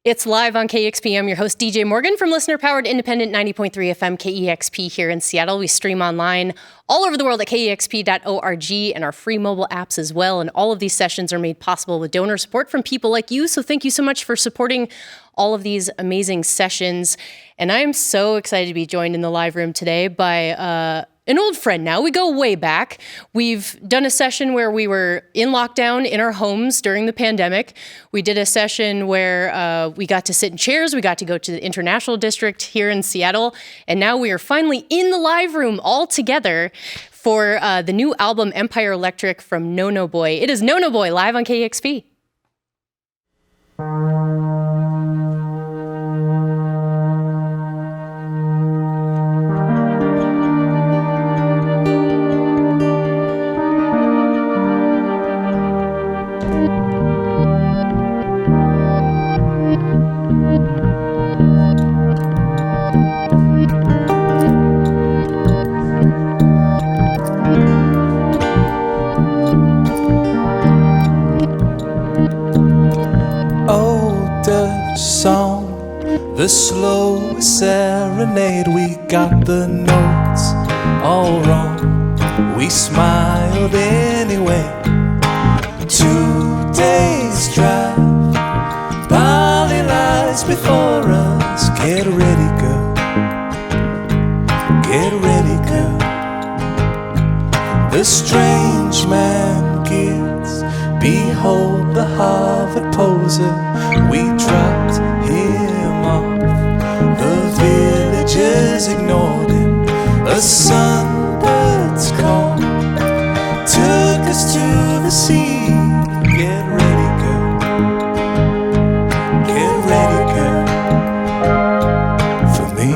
It's live on KEXP. I'm your host, DJ Morgan, from listener-powered independent 90.3 FM KEXP here in Seattle. We stream online all over the world at kexp.org and our free mobile apps as well. And all of these sessions are made possible with donor support from people like you. So thank you so much for supporting all of these amazing sessions. And I am so excited to be joined in the live room today by an old friend now. We go way back. We've done a session where we were in lockdown in our homes during the pandemic. We did a session where we got to sit in chairs. We got to go to the International District here in Seattle. And now we are finally in the live room all together for the new album Empire Electric from No No Boy. It is No No Boy live on KEXP. The slow serenade, we got the notes all wrong. We smiled anyway. 2 days drive, Bali lies before us. Get ready, girl. Get ready, girl. The strange man gets, behold the Harvard poser. We dropped him off. The villagers ignored him. A sunbird's call took us to the sea. Get ready, girl. Get ready, girl. For me.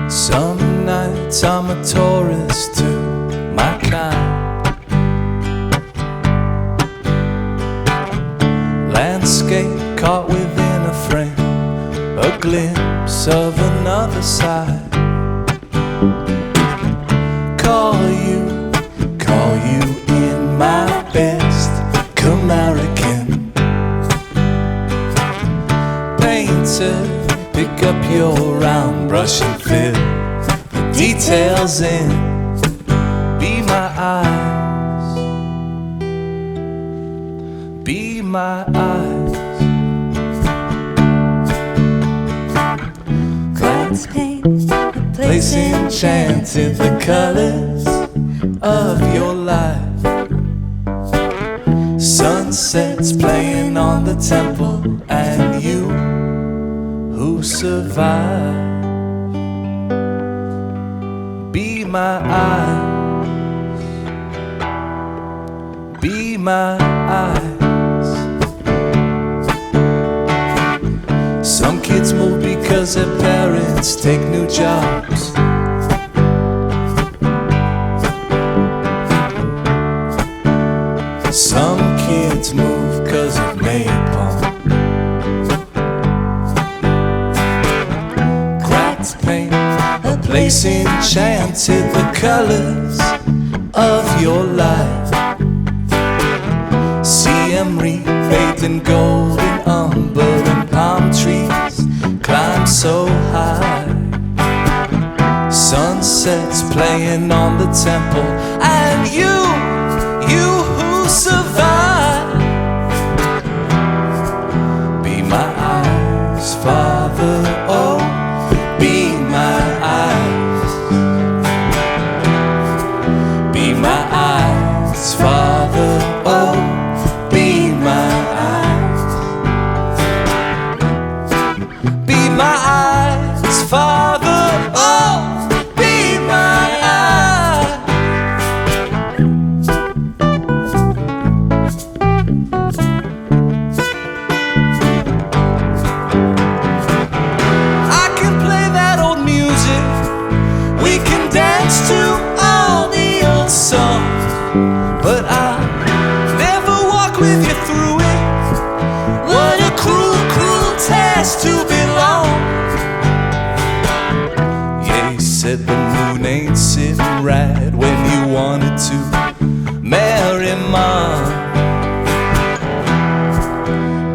Some nights I'm a tourist to my kind. Landscape caught within a frame, a glimpse of another side. Call you in my best Khmerican. Painter, pick up your round brush and fill the details in. Be my eyes, be my eyes. Clouds paint a Place enchanted, the colors of your life. Sunsets playing on the temple, and you who survive. Be my eyes, be my eyes. Some kids move because their parents take new jobs. Some kids move cause of napalm. Cracks paint a place enchanted, the colors of your life. See Emery bathed in golden umber, and palm trees climb so high. Sunsets playing on the temple, and you who survive. Be my eyes, Father, oh, be my eyes. Be my eyes, Father, oh, be my eyes. Be my eyes, Father, oh, be my eyes. I can play that old music, we can dance to all the old songs, but I'll never walk with you through it. What a cruel, cruel task to belong. Yeah, you said the moon ain't sitting right when you wanted to marry Mom.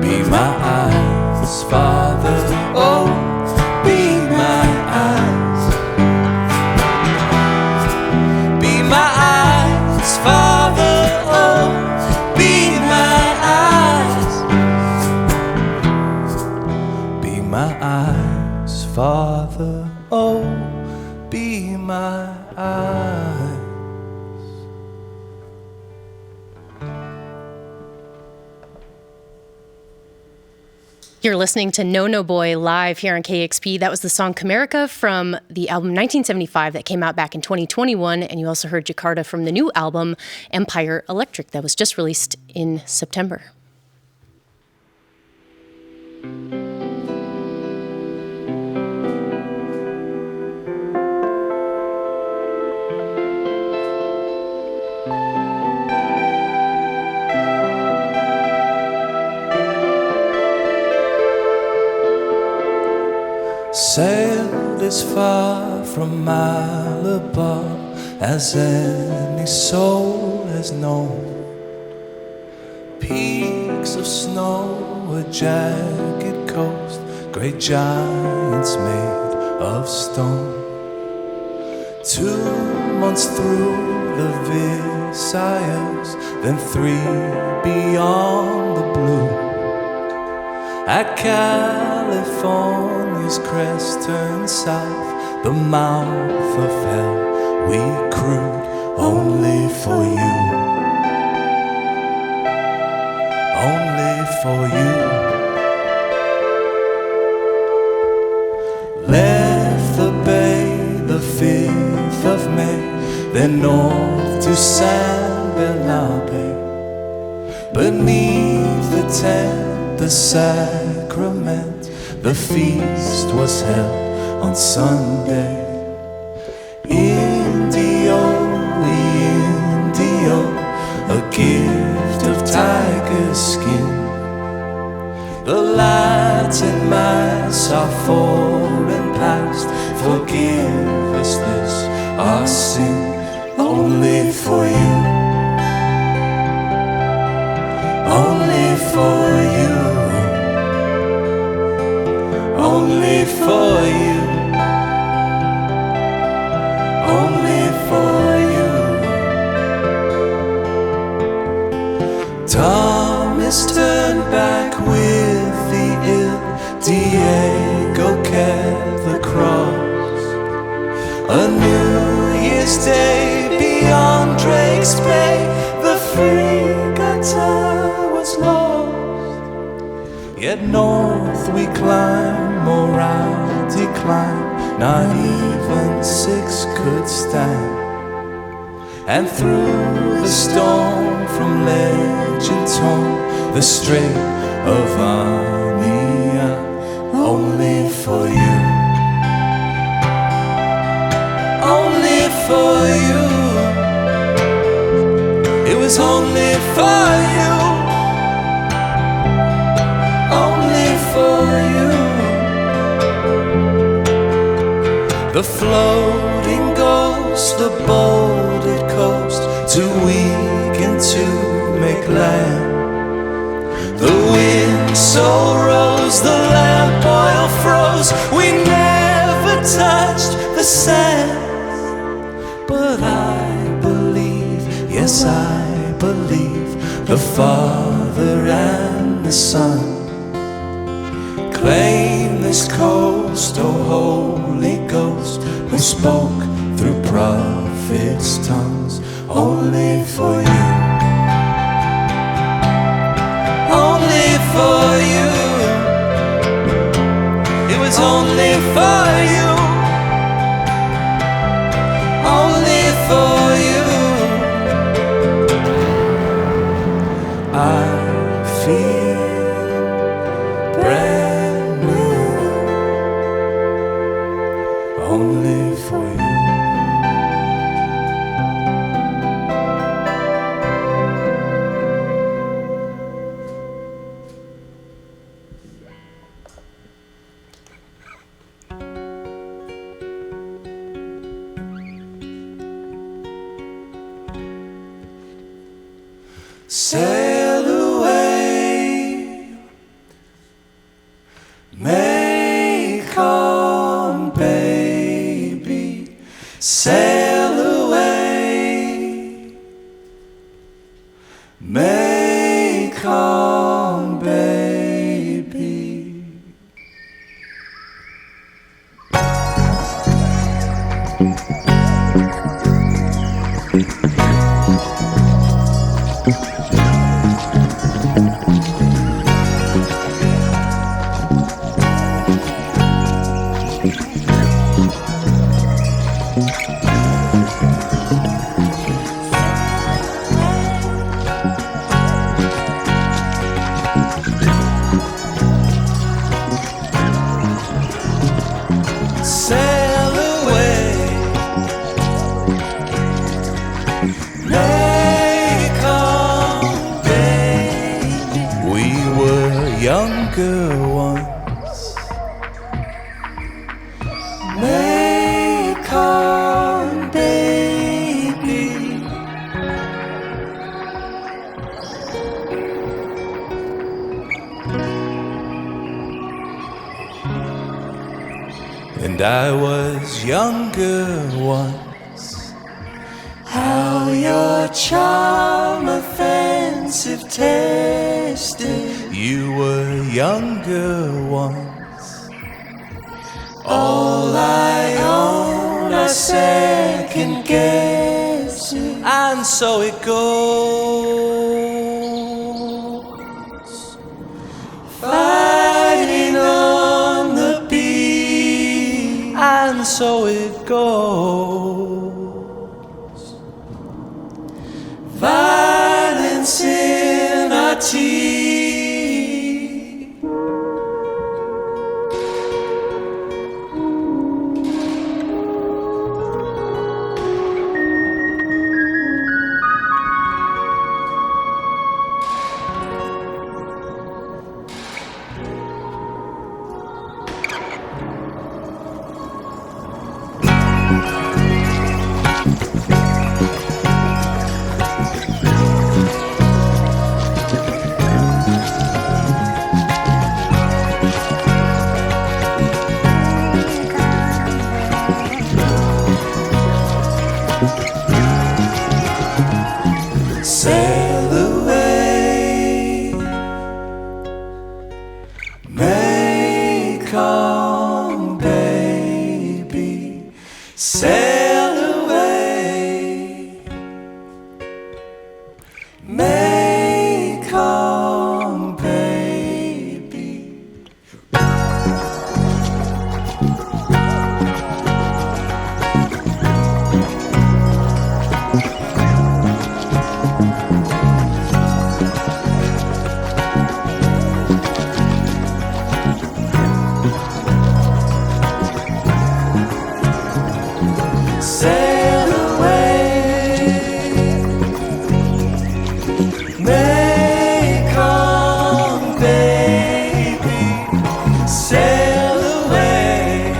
Be my eyes, Father, oh, be my eyes. Be my eyes, Father, oh, be my eyes. Be my eyes, Father, oh, be my eyes. You're listening to No No Boy live here on KEXP. That was the song Khmerica from the album 1975 that came out back in 2021. And you also heard Jakarta from the new album Empire Electric that was just released in September. Sailed as far from Malabar as any soul has known. Peaks of snow, a jagged coast, great giants made of stone. 2 months through the Visayas, then 3 beyond the blue. At California's crest turned south, the mouth of hell we cruised only for you. Only for you. Left the bay the 5th of May, then north to San Bernabé. Beneath the tent, the sacrament, the feast was held on Sunday. Indio, Indio, a gift of tiger skin. The Latin Mass, our foreign past, forgive us this, our sin, only for you. Only for you. Only for you. Only for you. Thomas turned back with the ill, Diego kept the cross. A New Year's Day beyond Drake's Bay, the Frigata was lost. Yet north we climb, morality climb, not even 6 could stand. And through the storm from legend torn, the Strait of Emilia, only for you. Only for you. It was only for you. Only for you. The floating ghost, the bolded coast, too weakened to make land. The wind so rose, the lamp oil froze. We never touched the sand. But I believe, yes I believe, the Father and the Son claim this coast, O Holy Ghost, who spoke through prophets' tongues, only for you, only for you. It was only for you, only for you. I feel brand new, only for you. Sail away, Mekong baby, sail away, Mekong baby. Sail away, Mekong baby. We were younger once, Mekong baby. And I was younger once. How your charm offensive tasted. You were younger once. All I own, I second guess it. And so it goes, fighting on the beat. And so it goes, violence in our teeth. Sail away, Mekong baby, sail away, Mekong baby. Sail away, Mekong baby, sail away,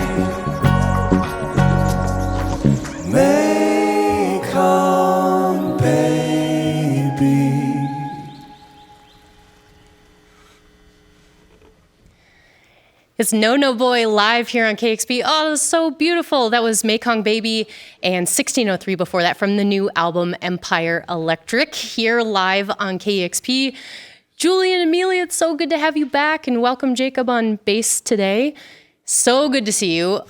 It's No No Boy live here on KEXP. Oh, it was so beautiful. That was Mekong Baby and 1603 before that from the new album Empire Electric here live on KEXP. Julian, Emilia, it's so good to have you back, and welcome Jacob on bass today. So good to see you.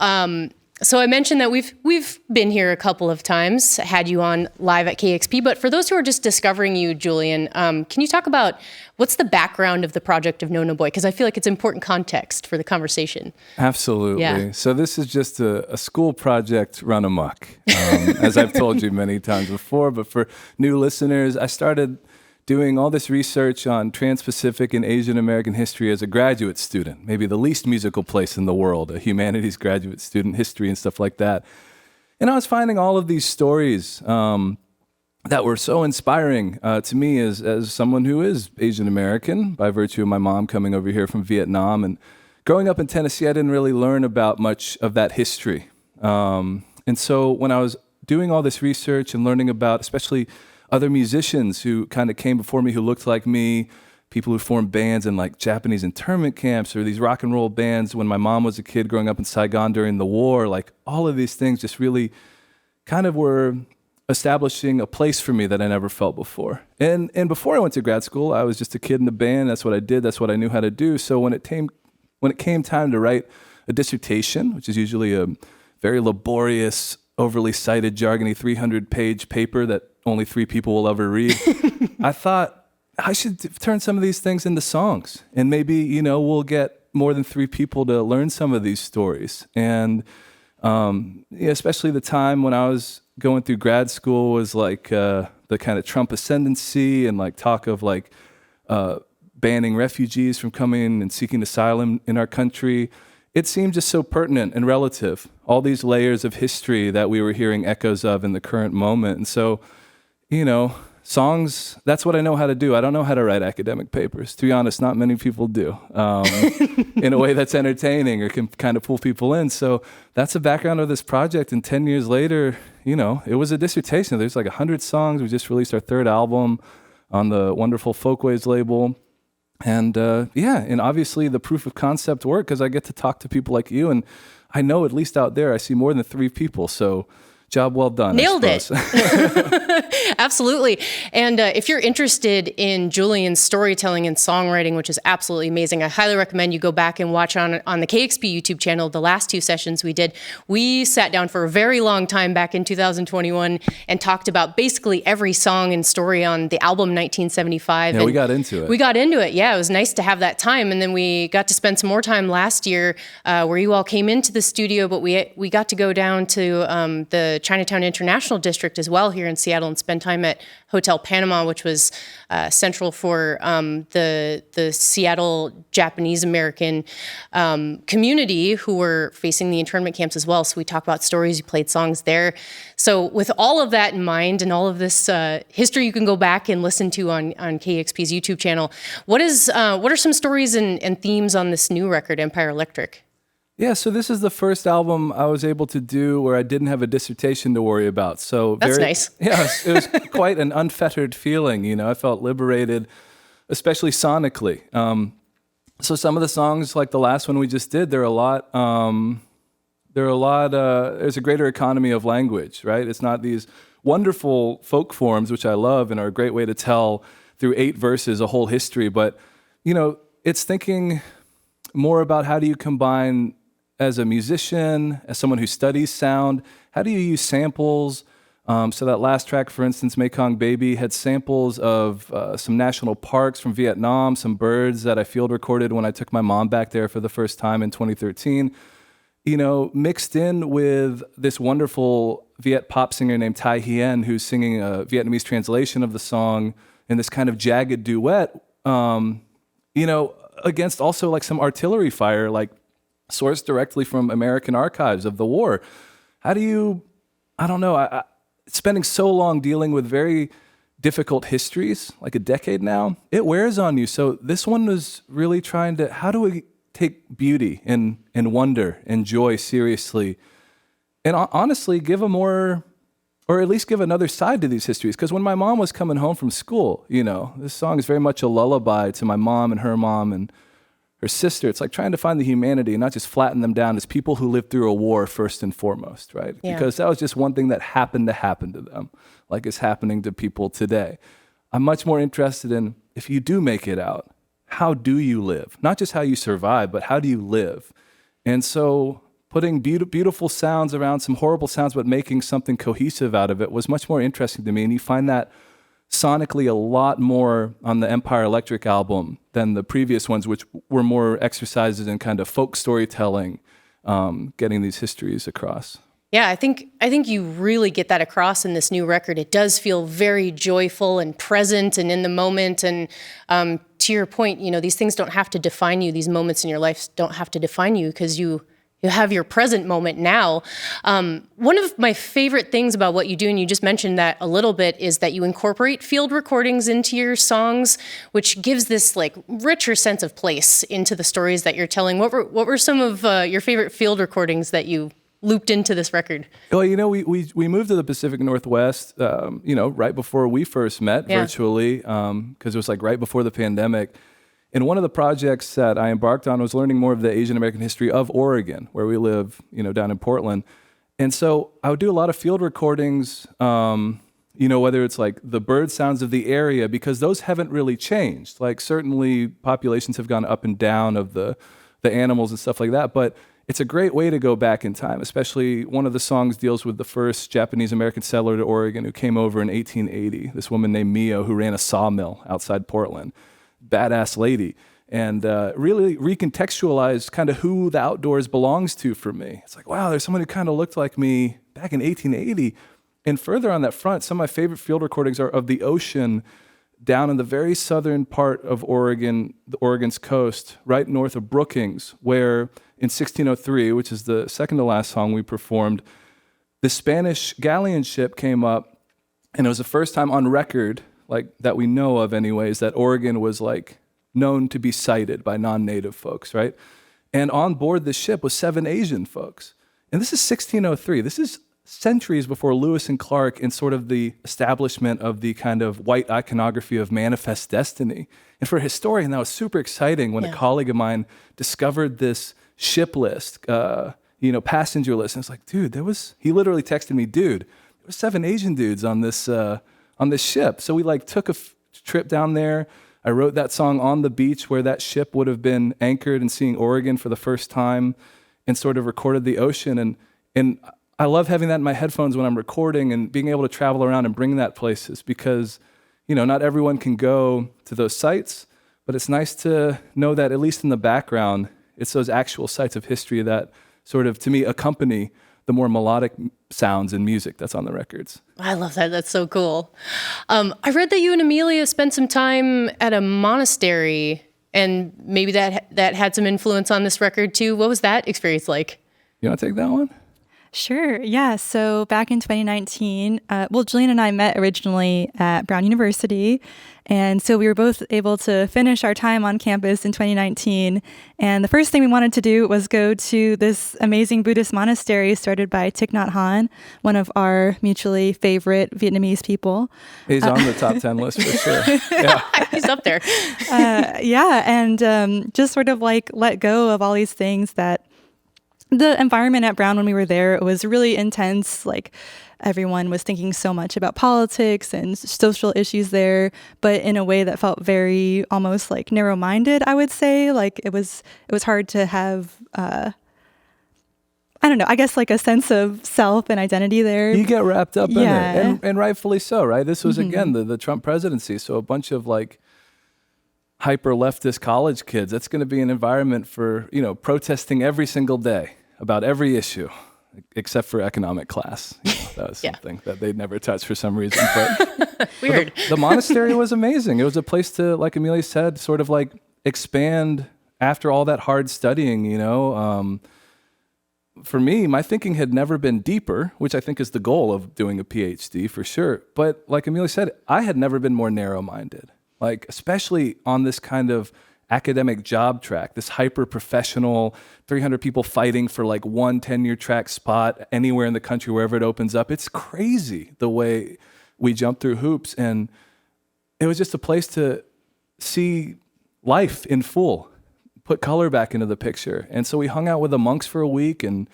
So I mentioned that we've been here a couple of times, had you on live at KEXP, but for those who are just discovering you, Julian, can you talk about what's the background of the project of No No Boy? Because I feel like it's important context for the conversation. Absolutely. Yeah. So this is just a school project run amok, as I've told you many times before, but for new listeners, I started doing all this research on Trans-Pacific and Asian American history as a graduate student, maybe the least musical place in the world, a humanities graduate student, history and stuff like that. And I was finding all of these stories that were so inspiring to me as someone who is Asian American by virtue of my mom coming over here from Vietnam. And growing up in Tennessee, I didn't really learn about much of that history. And so when I was doing all this research and learning about especially other musicians who kind of came before me who looked like me, people who formed bands in like Japanese internment camps or these rock and roll bands when my mom was a kid growing up in Saigon during the war, like all of these things just really kind of were establishing a place for me that I never felt before. And before I went to grad school, I was just a kid in a band. That's what I did. That's what I knew how to do. So when it came time to write a dissertation, which is usually a very laborious, overly cited, jargony 300-page paper that only 3 people will ever read, I thought I should turn some of these things into songs. And maybe, we'll get more than 3 people to learn some of these stories. And especially the time when I was going through grad school was like the kind of Trump ascendancy and like talk of like banning refugees from coming and seeking asylum in our country. It seemed just so pertinent and relative, all these layers of history that we were hearing echoes of in the current moment. And so, songs, that's what I know how to do. I don't know how to write academic papers. To be honest, not many people do in a way that's entertaining or can kind of pull people in. So that's the background of this project. And 10 years later, it was a dissertation. There's like 100 songs. We just released our 3rd album on the wonderful Folkways label. And and obviously the proof of concept worked because I get to talk to people like you. And I know at least out there, I see more than 3 people. So job well done. Nailed it. Absolutely. And if you're interested in Julian's storytelling and songwriting, which is absolutely amazing, I highly recommend you go back and watch on the KEXP YouTube channel the last 2 sessions we did. We sat down for a very long time back in 2021 and talked about basically every song and story on the album 1975. Yeah, and we got into it. We got into it. Yeah, it was nice to have that time. And then we got to spend some more time last year where you all came into the studio, but we got to go down to the Chinatown International District as well here in Seattle and spend time at Hotel Panama, which was central for the Seattle Japanese American community who were facing the internment camps as well. So we talked about stories, you played songs there. So with all of that in mind and all of this history you can go back and listen to on KEXP's YouTube channel, what are some stories and themes on this new record, Empire Electric? Yeah, so this is the first album I was able to do where I didn't have a dissertation to worry about. So that's nice. Yeah, it was quite an unfettered feeling. I felt liberated, especially sonically. So some of the songs, like the last one we just did, there's a greater economy of language, right? It's not these wonderful folk forms, which I love and are a great way to tell through 8 verses a whole history. But, it's thinking more about how do you combine as a musician, as someone who studies sound, how do you use samples? So that last track, for instance, Mekong Baby, had samples of some national parks from Vietnam, some birds that I field recorded when I took my mom back there for the first time in 2013, mixed in with this wonderful Viet pop singer named Thai Hien, who's singing a Vietnamese translation of the song in this kind of jagged duet, against also like some artillery fire, like sourced directly from American archives of the war. How do you, spending so long dealing with very difficult histories, like a decade now, it wears on you. So this one was really trying to, how do we take beauty and wonder and joy seriously? And honestly, give a more, or at least give another side to these histories. Because when my mom was coming home from school, this song is very much a lullaby to my mom and her her sister. It's like trying to find the humanity and not just flatten them down as people who lived through a war first and foremost, right? Yeah. Because that was just one thing that happened to happen to them, like it's happening to people today. I'm much more interested in, if you do make it out, how do you live? Not just how you survive, but how do you live? And so putting beautiful sounds around some horrible sounds, but making something cohesive out of it was much more interesting to me. And you find that sonically a lot more on the Empire Electric album than the previous ones, which were more exercises in kind of folk storytelling, getting these histories across. Yeah, I think you really get that across in this new record. It does feel very joyful and present and in the moment. And to your point, these things don't have to define you. These moments in your life don't have to define you because you have your present moment now. One of my favorite things about what you do, and you just mentioned that a little bit, is that you incorporate field recordings into your songs, which gives this like richer sense of place into the stories that you're telling. What were some of your favorite field recordings that you looped into this record? Well, we moved to the Pacific Northwest, right before we first met virtually, because it was like right before the pandemic. And one of the projects that I embarked on was learning more of the Asian American history of Oregon, where we live, down in Portland. And so I would do a lot of field recordings, whether it's like the bird sounds of the area, because those haven't really changed. Like certainly populations have gone up and down of the animals and stuff like that, but it's a great way to go back in time, especially one of the songs deals with the first Japanese American settler to Oregon who came over in 1880, this woman named Mio who ran a sawmill outside Portland. Badass lady, and really recontextualized kind of who the outdoors belongs to for me. It's like, wow, there's someone who kind of looked like me back in 1880. And further on that front, some of my favorite field recordings are of the ocean down in the very southern part of Oregon, the Oregon's coast, right north of Brookings, where in 1603, which is the second to last song we performed, the Spanish galleon ship came up, and it was the first time on record, like that we know of anyways, that Oregon was like known to be sighted by non-native folks, right? And on board the ship was 7 Asian folks. And this is 1603. This is centuries before Lewis and Clark and sort of the establishment of the kind of white iconography of manifest destiny. And for a historian, that was super exciting when a colleague of mine discovered this ship list, passenger list. And it's like, dude, he literally texted me, dude, there was 7 Asian dudes on this ship. So we like took a trip down there. I wrote that song on the beach where that ship would have been anchored and seeing Oregon for the first time, and sort of recorded the ocean. And I love having that in my headphones when I'm recording and being able to travel around and bring that places because, not everyone can go to those sites, but it's nice to know that at least in the background, it's those actual sites of history that sort of, to me, accompany the more melodic sounds and music that's on the records. I love that. That's so cool. I read that you and Emilia spent some time at a monastery, and maybe that had some influence on this record too. What was that experience like? You want to take that one? Sure. Yeah. So back in 2019, Julian and I met originally at Brown University. And so we were both able to finish our time on campus in 2019. And the first thing we wanted to do was go to this amazing Buddhist monastery started by Thich Nhat Hanh, one of our mutually favorite Vietnamese people. He's on the top 10 list for sure. Yeah. He's up there. And just sort of like let go of all these things that the environment at Brown when we were there, it was really intense. Like everyone was thinking so much about politics and social issues there, but in a way that felt very almost like narrow-minded, I would say. Like it was hard to have, I don't know, I guess like a sense of self and identity there. You get wrapped up in it, and rightfully so, right? This was, again, the Trump presidency, so a bunch of like hyper leftist college kids. That's going to be an environment for, protesting every single day about every issue, except for economic class. That was something that they'd never touched for some reason. But weird. But the monastery was amazing. It was a place to, like Emilia said, sort of like expand after all that hard studying, For me, my thinking had never been deeper, which I think is the goal of doing a PhD for sure. But like Emilia said, I had never been more narrow-minded. Like, especially on this kind of academic job track, this hyper-professional, 300 people fighting for like one tenure track spot anywhere in the country, wherever it opens up. It's crazy the way we jump through hoops. And it was just a place to see life in full, put color back into the picture. And so we hung out with the monks for a week, and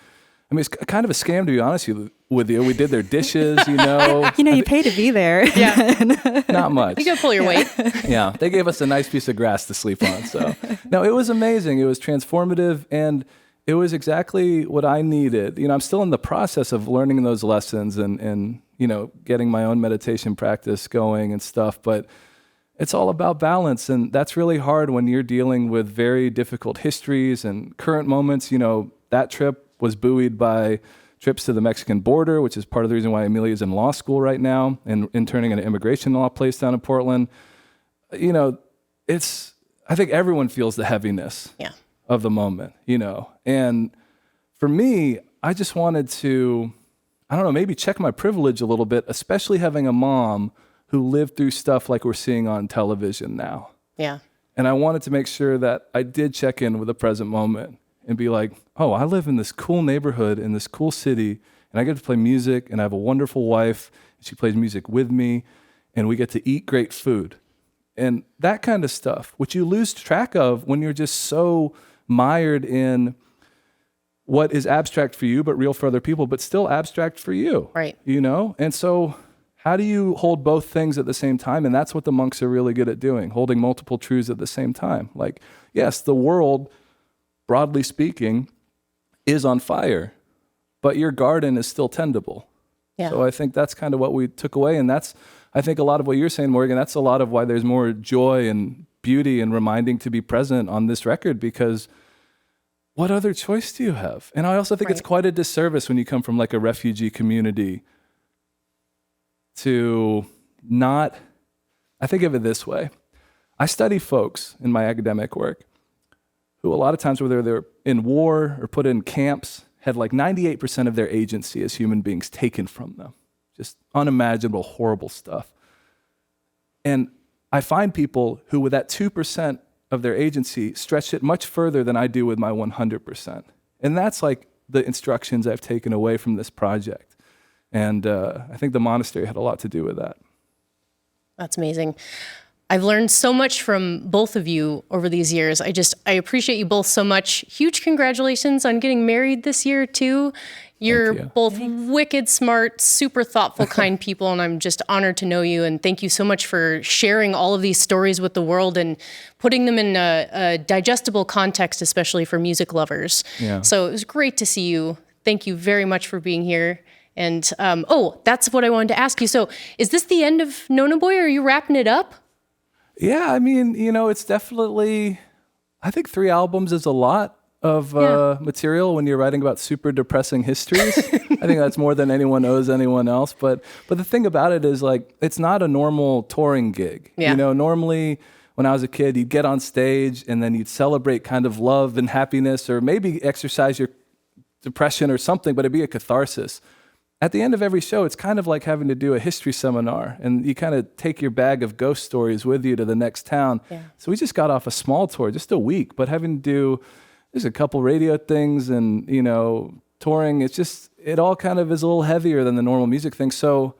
I mean, it's kind of a scam, to be honest with you. We did their dishes, you know. You pay to be there. Yeah. Not much. You gotta pull your weight. Yeah, they gave us a nice piece of grass to sleep on. So, no, it was amazing. It was transformative, and it was exactly what I needed. I'm still in the process of learning those lessons and getting my own meditation practice going and stuff, but it's all about balance, and that's really hard when you're dealing with very difficult histories and current moments. That trip was buoyed by trips to the Mexican border, which is part of the reason why Emilia is in law school right now and interning in an immigration law place down in Portland. I think everyone feels the heaviness of the moment, And for me, I just wanted to, maybe check my privilege a little bit, especially having a mom who lived through stuff like we're seeing on television now. Yeah. And I wanted to make sure that I did check in with the present moment and be like, oh, I live in this cool neighborhood, in this cool city, and I get to play music, and I have a wonderful wife, and she plays music with me, and we get to eat great food. And that kind of stuff, which you lose track of when you're just so mired in what is abstract for you, but real for other people, but still abstract for you. Right. And so how do you hold both things at the same time? And that's what the monks are really good at doing, holding multiple truths at the same time. Like, yes, the world, broadly speaking, is on fire, but your garden is still tendable. Yeah. So I think that's kind of what we took away. And that's, I think, a lot of what you're saying, Morgan, that's a lot of why there's more joy and beauty and reminding to be present on this record, because what other choice do you have? And I also think it's quite a disservice when you come from like a refugee community to not, I think of it this way. I study folks in my academic work who a lot of times, whether they're in war or put in camps, had like 98% of their agency as human beings taken from them. Just unimaginable, horrible stuff. And I find people who, with that 2% of their agency, stretch it much further than I do with my 100%. And that's like the instructions I've taken away from this project. And I think the monastery had a lot to do with that. That's amazing. I've learned so much from both of you over these years. I appreciate you both so much. Huge congratulations on getting married this year too. You're both wicked smart, super thoughtful, kind people, and I'm just honored to know you. And thank you so much for sharing all of these stories with the world and putting them in a digestible context, especially for music lovers. Yeah. So it was great to see you. Thank you very much for being here. And that's what I wanted to ask you. So is this the end of Nona Boy, or are you wrapping it up? Yeah, I mean, it's definitely, I think 3 albums is a lot of material when you're writing about super depressing histories. I think that's more than anyone owes anyone else. But the thing about it is, like, it's not a normal touring gig. Yeah. Normally when I was a kid, you'd get on stage and then you'd celebrate kind of love and happiness, or maybe exercise your depression or something, but it'd be a catharsis. At the end of every show, it's kind of like having to do a history seminar, and you kind of take your bag of ghost stories with you to the next town. Yeah. So we just got off a small tour, just a week, but having to do, there's a couple radio things and, touring, it all kind of is a little heavier than the normal music thing. So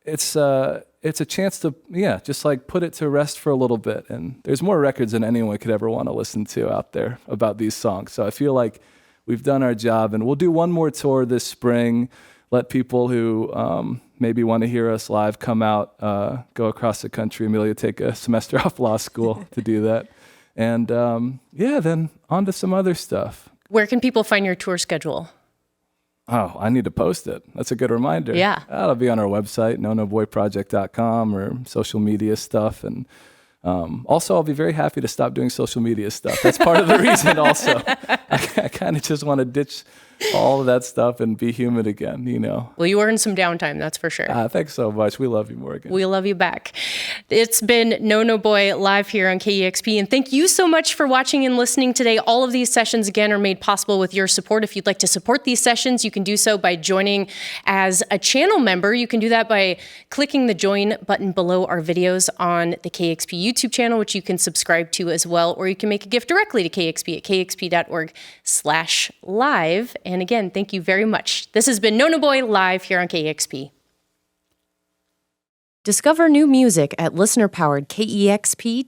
it's a chance to, just like put it to rest for a little bit. And there's more records than anyone could ever want to listen to out there about these songs. So I feel like we've done our job, and we'll do one more tour this spring. Let people who maybe want to hear us live come out, go across the country. Emilia take a semester off law school to do that. And then on to some other stuff. Where can people find your tour schedule? Oh, I need to post it. That's a good reminder. Yeah. That'll be on our website, nonaboyproject.com, or social media stuff. And also, I'll be very happy to stop doing social media stuff. That's part of the reason also. I kind of just want to ditch all of that stuff and be human again, Well, you earned some downtime, that's for sure. Thanks so much. We love you, Morgan. We love you back. It's been Nona Boy live here on KEXP, and thank you so much for watching and listening today. All of these sessions, again, are made possible with your support. If you'd like to support these sessions, you can do so by joining as a channel member. You can do that by clicking the join button below our videos on the KEXP YouTube channel, which you can subscribe to as well, or you can make a gift directly to KEXP at kexp.org/live. And again, thank you very much. This has been Nona Boy live here on KEXP. Discover new music at listener-powered KEXP.org.